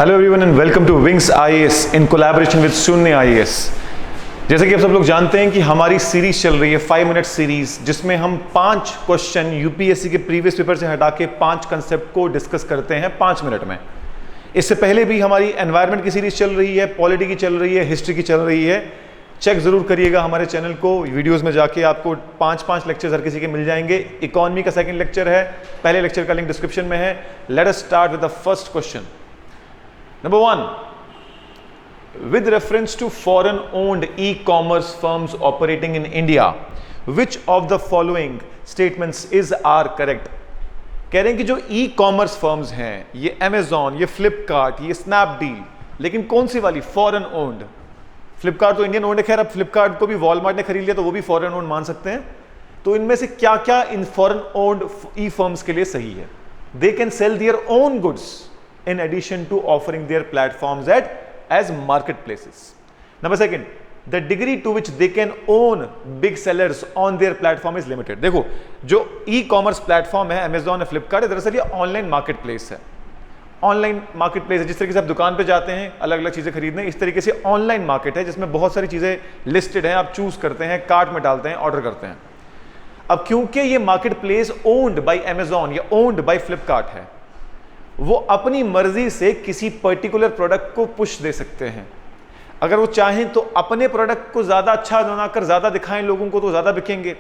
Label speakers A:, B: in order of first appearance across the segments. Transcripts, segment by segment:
A: Hello everyone and welcome to Wings IAS in collaboration with Shunya IAS. जैसे कि आप सब लोग जानते हैं कि हमारी सीरीज चल रही है 5 मिनट सीरीज, जिसमें हम 5 क्वेश्चन यूपीएससी के प्रीवियस पेपर से हटा के 5 कंसेप्ट को डिस्कस करते हैं 5 मिनट में। इससे पहले भी हमारी एनवायरनमेंट की सीरीज चल रही है, पॉलिटी की चल रही है, हिस्ट्री की चल रही है। चेक जरूर करिएगा हमारे चैनल को, वीडियोस में जाके आपको 5-5 लेक्चर्स हर किसी के मिल जाएंगे। इकोनॉमी का सेकंड लेक्चर है, पहले लेक्चर का लिंक डिस्क्रिप्शन में है। Let us start with the first question. Number 1, with reference to foreign-owned e-commerce firms operating in India, which of the following statements are correct? कह रहे हैं कि जो ई-कॉमर्स फर्म्स हैं, ये Amazon, ये फ्लिपकार्ट, ये स्नैपडील, लेकिन कौन सी वाली? Foreign owned. फ्लिपकार्ट तो इंडियन ओन्ड है, खैर अब फ्लिपकार्ट को भी वॉलमार्ट ने खरीद लिया तो वो भी फॉरेन ओन्ड मान सकते हैं। तो इनमें से क्या क्या in foreign owned E firms के लिए सही है? They can sell their own goods in addition to offering their platforms as marketplaces. Number 2, the degree to which they can own big sellers on their platform is limited. देखो, जो e-commerce platform है Amazon और फ्लिपकार्ट, दरअसल ये online market place है। Online market place है, जिस तरीके से आप दुकान पे जाते हैं अलग अलग चीजें खरीदने, इस तरीके से ऑनलाइन मार्केट है जिसमें बहुत सारी चीजें लिस्टेड हैं, आप चूज करते हैं, कार्ट में डालते हैं, ऑर्डर करते हैं। अब क्योंकि ये market place owned by Amazon या ओन्ड बाई फ्लिपकार्ट है, वो अपनी मर्जी से किसी पर्टिकुलर प्रोडक्ट को पुश दे सकते हैं। अगर वो चाहें तो अपने प्रोडक्ट को ज्यादा अच्छा बनाकर ज्यादा दिखाएं लोगों को तो ज्यादा बिकेंगे,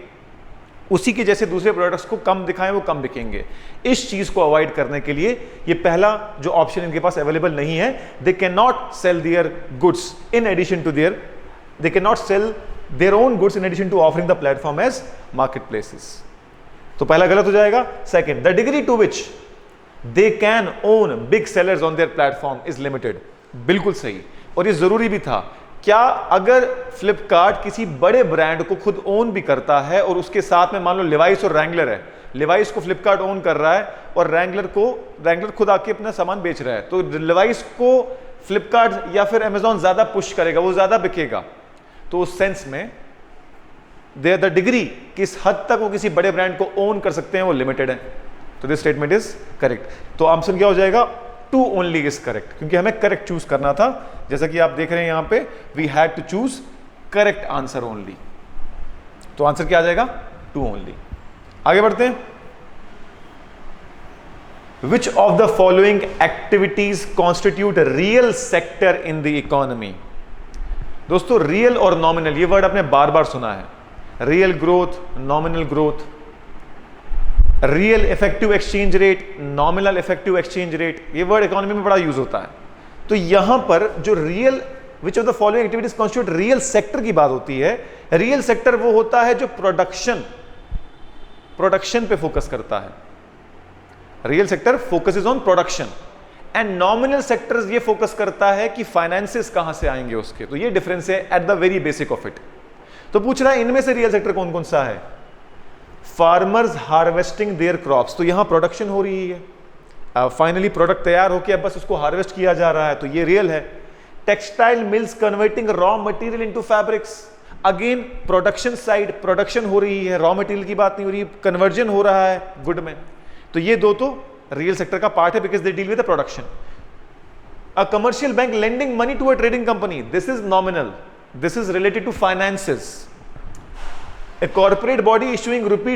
A: उसी के जैसे दूसरे प्रोडक्ट्स को कम दिखाएं वो कम बिकेंगे। इस चीज को अवॉइड करने के लिए ये पहला जो ऑप्शन इनके पास अवेलेबल नहीं है, they can not sell their goods in addition to their, they can not sell their own goods in addition to offering the platform as market places. तो पहला गलत हो जाएगा। Second, the degree to which they can own big sellers on their platform is limited, बिल्कुल सही। और ये जरूरी भी था। क्या अगर फ्लिपकार्ट किसी बड़े ब्रांड को खुद ओन भी करता है और उसके साथ में मान लो लिवाइस और रैंगलर है, लिवाइस को फ्लिपकार्ट ओन कर रहा है और रैंगलर खुद आके अपना सामान बेच रहा है, तो लिवाइस को फ्लिपकार्ट या फिर Amazon ज्यादा पुश करेगा, वो ज्यादा बिकेगा। तो उस सेंस में द डिग्री किस हद तक वो किसी बड़े ब्रांड को ओन कर सकते हैं वो लिमिटेड है। तो दिस स्टेटमेंट इज करेक्ट। तो आंसर क्या हो जाएगा? 2 ओनली इज करेक्ट, क्योंकि हमें करेक्ट चूज करना था। जैसा कि आप देख रहे हैं यहां पे, we had to choose correct answer only. तो आंसर क्या आ जाएगा? 2 ओनली। आगे बढ़ते हैं। Which of the following activities constitute real sector in the economy? दोस्तों, रियल और नॉमिनल ये वर्ड आपने बार बार सुना है। Real growth, nominal growth, real effective exchange rate, nominal effective exchange rate, ये वर्ड इकोनॉमी में बड़ा यूज होता है। तो यहां पर जो real, which of the following activities constitute real sector की बात होती है। रियल सेक्टर वो होता है जो प्रोडक्शन पे फोकस करता है। Real sector focuses on production and nominal sector ये फोकस करता है कि फाइनेंसेस कहां से आएंगे उसके। तो ये डिफरेंस है at the very basic of it. तो पूछ रहा है इनमें से रियल सेक्टर कौन कौन सा है? फार्मर्स हार्वेस्टिंग देयर क्रॉप्स, तो यहां प्रोडक्शन हो रही है, फाइनली प्रोडक्ट तैयार होकर अब बस उसको हार्वेस्ट किया जा रहा है, तो ये रियल है। Textile mills converting raw material into fabrics, again production side, production हो रही है, रॉ मटेरियल की बात नहीं हो रही, कन्वर्जन हो रहा है गुड में। तो ये दो तो रियल सेक्टर का पार्ट है, because they deal with the production. A commercial bank lending money to a trading company, this is nominal, this is related to finances. A corporate body issuing rupee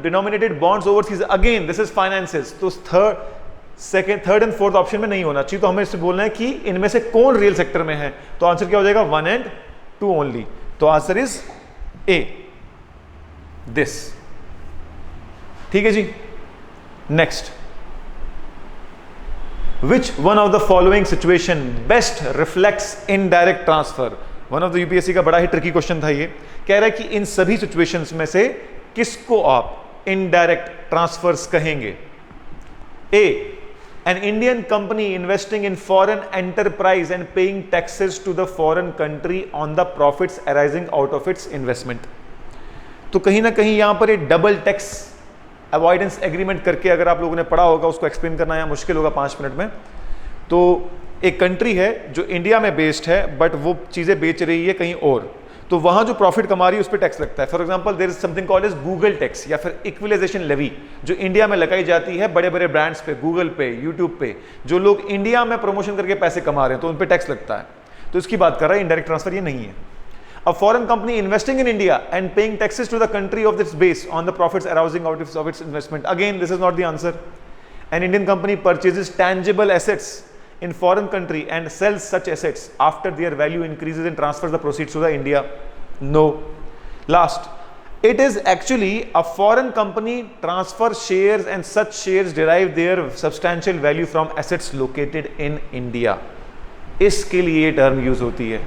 A: denominated bonds overseas, again this is finances। तो third and fourth option में नहीं होना चाहिए। तो हमें इससे बोलना है कि इनमें से कौन रियल सेक्टर में है। तो आंसर क्या हो जाएगा? 1 and 2 ओनली। तो आंसर इज ए, दिस। ठीक है जी। Next, which one of the following situation best reflects indirect transfer? One of the UPSC का बड़ा ही ट्रिकी क्वेश्चन था ये। कह रहा है कि इन सभी सिचुएशंस में से किसको आप इनडायरेक्ट ट्रांसफर्स कहेंगे? A, an Indian company investing in foreign enterprise and paying taxes to the foreign country on the profits arising out of its investment. तो कहीं ना कहीं यहां पर एक डबल टैक्स अवॉइडेंस एग्रीमेंट करके, अगर आप लोगों ने पढ़ा होगा, उसको एक्सप्लेन करना यहाँ मुश्किल होगा 5 मिनट में। तो एक कंट्री है जो इंडिया में बेस्ड है बट वो चीजें बेच रही है कहीं और, तो वहां जो प्रॉफिट कमा रही है उस पर टैक्स लगता है। For example there is something called as Google tax या फिर इक्विलाइजेशन लेवी, जो इंडिया में लगाई जाती है बड़े बड़े ब्रांड्स पे, गूगल पे, यूट्यूब पे, जो लोग इंडिया में प्रमोशन करके पैसे कमा रहे हैं तो उन पर टैक्स लगता है। तो इसकी बात कर रहा है, इनडायरेक्ट ट्रांसफर ये नहीं है। A foreign company investing in India and paying taxes to the country of its base on the profits arising out of its investment. Again, this is not the answer. An Indian company purchases tangible assets in foreign country and sells such assets after their value increases and transfers the proceeds to the India. No. Last, it is actually a foreign company transfer shares and such shares derive their substantial value from assets located in India. इसके लिए ये term use होती है।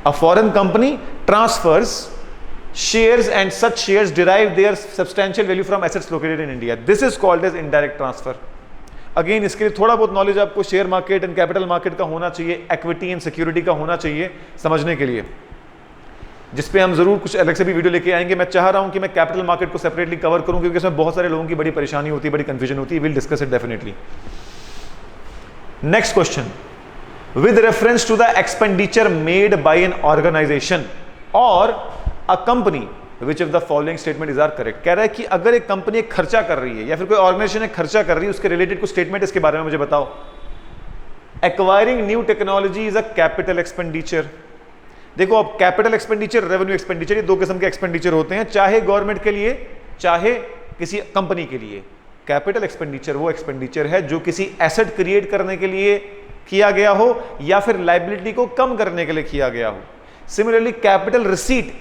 A: A foreign company transfers shares and such shares derive their substantial value from assets located in India. This is called as indirect transfer. Again, इसके लिए थोड़ा बहुत knowledge आपको share market and capital market का होना चाहिए, इक्विटी एंड सिक्योरिटी का होना चाहिए समझने के लिए, जिसपे हम जरूर कुछ अलग से भी वीडियो लेके आएंगे। मैं चाह रहा हूं कि मैं कैपिटल मार्केट को सेपरेटली कवर करूं क्योंकि इसमें बहुत सारे लोगों की बड़ी परेशानी होती है, बड़ी कंफ्यूजन होती है। Will discuss it definitely. Next question, with reference to the expenditure made by an organization or a company which of the following statement is are correct। कह रहा है कि अगर एक कंपनी एक खर्चा कर रही है या फिर कोई ऑर्गेनाइजेशन एक खर्चा कर रही है, उसके रिलेटेड कुछ स्टेटमेंट इसके बारे में मुझे बताओ। Acquiring new technology is a capital expenditure. देखो अब कैपिटल एक्सपेंडिचर, रेवेन्यू एक्सपेंडिचर, ये दो किस्म के एक्सपेंडिचर होते हैं, चाहे गवर्नमेंट के लिए चाहे किसी कंपनी के लिए। कैपिटल एक्सपेंडिचर वो एक्सपेंडिचर है जो किसी एसेट क्रिएट करने के लिए किया गया हो या फिर लाइबिलिटी को कम करने के लिए किया गया हो। सिमिलरली कैपिटल रिसीट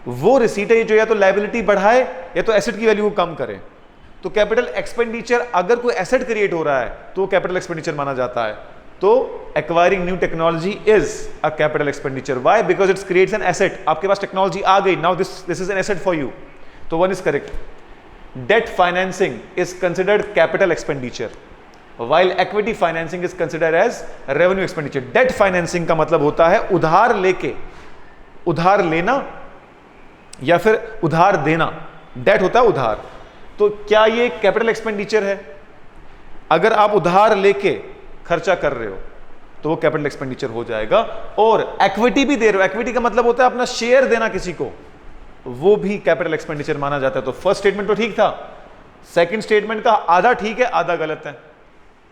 A: वो रिसीट है जो या तो लाइबिलिटी बढ़ाए या तो एसेट की वैल्यू को कम करे। तो कैपिटल एक्सपेंडिचर अगर कोई एसेट क्रिएट हो रहा है तो कैपिटल एक्सपेंडिचर माना जाता है। तो acquiring new technology is a capital expenditure. Why? Because its creates an asset. आपके पास टेक्नोलॉजी आ गई, now this is an asset for you. तो one is correct. Debt financing is considered capital expenditure while equity financing is considered as revenue expenditure। debt financing का मतलब होता है उधार लेके, उधार लेना या फिर उधार देना। debt होता है उधार। तो क्या ये कैपिटल एक्सपेंडिचर है? अगर आप उधार लेके खर्चा कर रहे हो तो वो कैपिटल एक्सपेंडिचर हो जाएगा। और इक्विटी भी दे रहे हो, इक्विटी का मतलब होता है अपना शेयर देना किसी को, वो भी कैपिटल एक्सपेंडिचर माना जाता है। तो फर्स्ट स्टेटमेंट तो ठीक था, सेकंड स्टेटमेंट का आधा ठीक है आधा गलत है,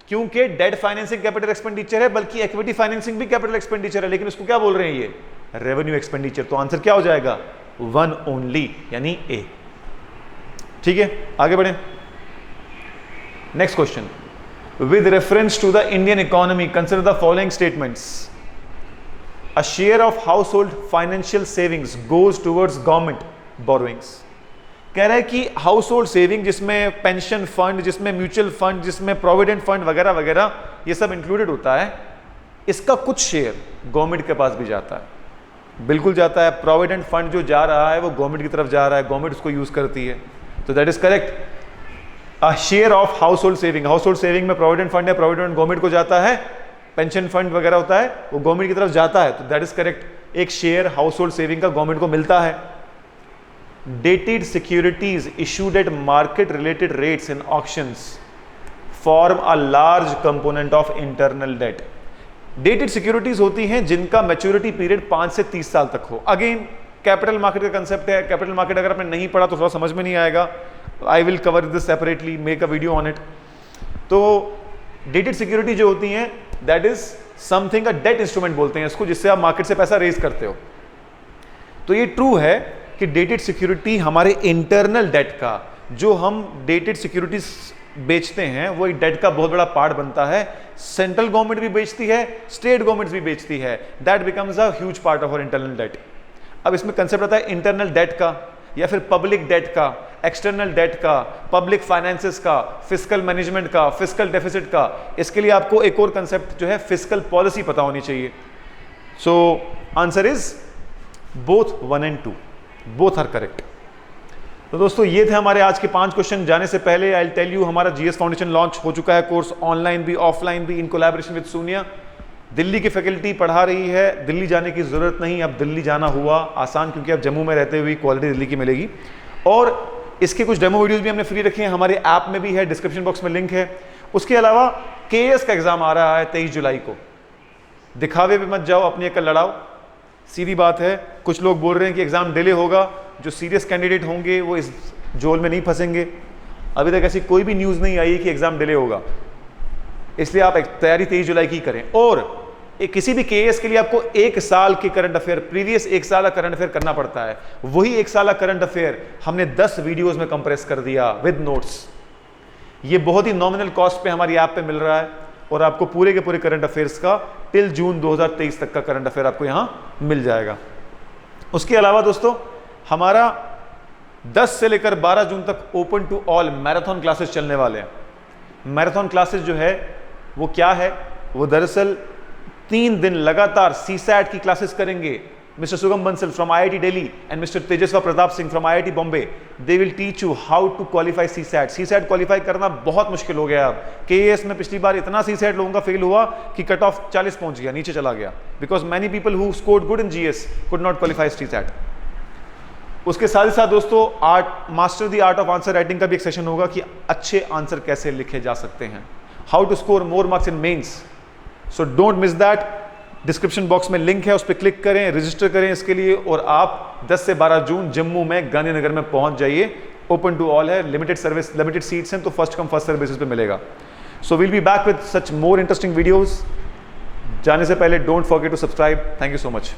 A: क्योंकि डेट फाइनेंसिंग कैपिटल एक्सपेंडिचर है, बल्कि इक्विटी फाइनेंसिंग भी कैपिटल एक्सपेंडिचर है, लेकिन उसको क्या बोल रहे हैं ये? Revenue expenditure. तो आंसर क्या हो जाएगा? वन ओनली, यानी ए। ठीक है, आगे बढ़े। Next question, with reference to the Indian economy consider the following statements. A share of household financial savings goes towards government borrowings. कह रहा है कि हाउस होल्ड सेविंग जिसमें पेंशन फंड, जिसमें म्यूचुअल फंड, जिसमें प्रोविडेंट फंड वगैरह वगैरह ये सब इंक्लूडेड होता है, इसका कुछ शेयर गवर्नमेंट के पास भी जाता है। बिल्कुल जाता है। प्रोविडेंट फंड जो जा रहा है वो गवर्नमेंट की तरफ जा रहा है, गवर्नमेंट उसको यूज करती है। तो that is correct. A share of household saving, house hold saving में प्रोविडेंट फंड है, प्रोविडेंट गवर्नमेंट को जाता है, पेंशन फंड वगैरह होता है वो गवर्नमेंट की तरफ जाता है। तो दैट इज करेक्ट। एक शेयर हाउस होल्ड सेविंग का गवर्नमेंट को मिलता है। Dated securities issued at market related rates in auctions form a large component of internal debt। Dated securities होती हैं जिनका मैच्योरिटी पीरियड 5 से 30 साल तक हो। अगेन कैपिटल मार्केट का कंसेप्ट है। कैपिटल मार्केट अगर आपने नहीं पढ़ा तो थोड़ा समझ में नहीं आएगा। I will cover this separately, make a video on it. तो डेटेड सिक्योरिटी जो होती हैं that is something, a debt instrument बोलते हैं इसको, जिससे आप मार्केट से पैसा रेज करते हो। तो ये ट्रू है कि डेटेड सिक्योरिटी हमारे इंटरनल डेट का, जो हम डेटेड सिक्योरिटीज बेचते हैं वो एक डेट का बहुत बड़ा पार्ट बनता है। सेंट्रल गवर्नमेंट भी बेचती है, स्टेट गवर्नमेंट भी बेचती है। That becomes a huge part of our internal debt. अब इसमें कंसेप्ट आता है इंटरनल डेट का या फिर पब्लिक डेट का, एक्सटर्नल डेट का, पब्लिक फाइनेंसेस का, फिस्कल मैनेजमेंट का, फिस्कल डेफिसिट का। इसके लिए आपको एक और कंसेप्ट जो है फिस्कल पॉलिसी पता होनी चाहिए। So answer is both 1 and 2, both are correct. तो दोस्तों ये थे हमारे आज के 5 क्वेश्चन। जाने से पहले आई विल टेल यू हमारा जीएस फाउंडेशन लॉन्च हो चुका है, कोर्स ऑनलाइन भी ऑफलाइन भी, इन कोलैबोरेशन विद शून्य। दिल्ली की फैकल्टी पढ़ा रही है, दिल्ली जाने की जरूरत नहीं। अब दिल्ली जाना हुआ आसान, क्योंकि अब जम्मू में रहते हुए क्वालिटी दिल्ली की मिलेगी। और इसके कुछ डेमो वीडियोस भी हमने फ्री रखे हैं, हमारे ऐप में भी है, डिस्क्रिप्शन बॉक्स में लिंक है। उसके अलावा केएस का एग्जाम आ रहा है 23 जुलाई को। दिखावे पे मत जाओ, अपनी अकल लड़ाओ, सीधी बात है। कुछ लोग बोल रहे हैं कि एग्ज़ाम डिले होगा, जो सीरियस कैंडिडेट होंगे वो इस जोल में नहीं फंसेंगे। अभी तक ऐसी कोई भी न्यूज़ नहीं आई है कि एग्ज़ाम डिले होगा, इसलिए आप तैयारी 23 जुलाई की करें। और किसी भी केएस के लिए आपको 1 साल के करंट अफेयर, प्रीवियस 1 साल का करंट अफेयर करना पड़ता है। वही 1 साल का करंट अफेयर हमने 10 वीडियोस में कंप्रेस कर दिया विद नोट्स। ये बहुत ही नॉमिनल कॉस्ट पे हमारी ऐप पे मिल रहा है और आपको पूरे के पूरे करंट अफेयर्स का टिल जून 2023 तक का करंट अफेयर आपको यहां मिल जाएगा। उसके अलावा दोस्तों हमारा 10 से लेकर 12 जून तक open to all marathon classes चलने वाले हैं। मैराथन क्लासेस जो है वो क्या है, वो दरअसल 3 दिन लगातार सीसैट की क्लासेस करेंगे। Mister Sugam Bansal from IIT Delhi and mister Tejaswa Pratap Singh from IIT Bombay, they will teach you how to qualify CSAT. CSAT qualify करना बहुत मुश्किल हो गया। अब केएएस में पिछली बार इतना सीसैट लोगों का फेल हुआ कि कट ऑफ 40 पहुंच गया, नीचे चला गया, because many people who scored good in GS could not qualify CSAT. उसके साथ ही साथ दोस्तों master the art of answer writing का भी एक सेशन होगा कि अच्छे आंसर कैसे लिखे जा सकते हैं, how to score more marks in mains. So don't miss that. Description box में लिंक है, उस पर क्लिक करें, रजिस्टर करें इसके लिए और आप 10 से 12 जून जम्मू में गांधीनगर में पहुंच जाइए। ओपन टू ऑल है, लिमिटेड सर्विस, लिमिटेड सीट्स हैं, तो first come first serve basis पे मिलेगा। So will be back with such more interesting videos. जाने से पहले don't forget to subscribe. Thank you so much.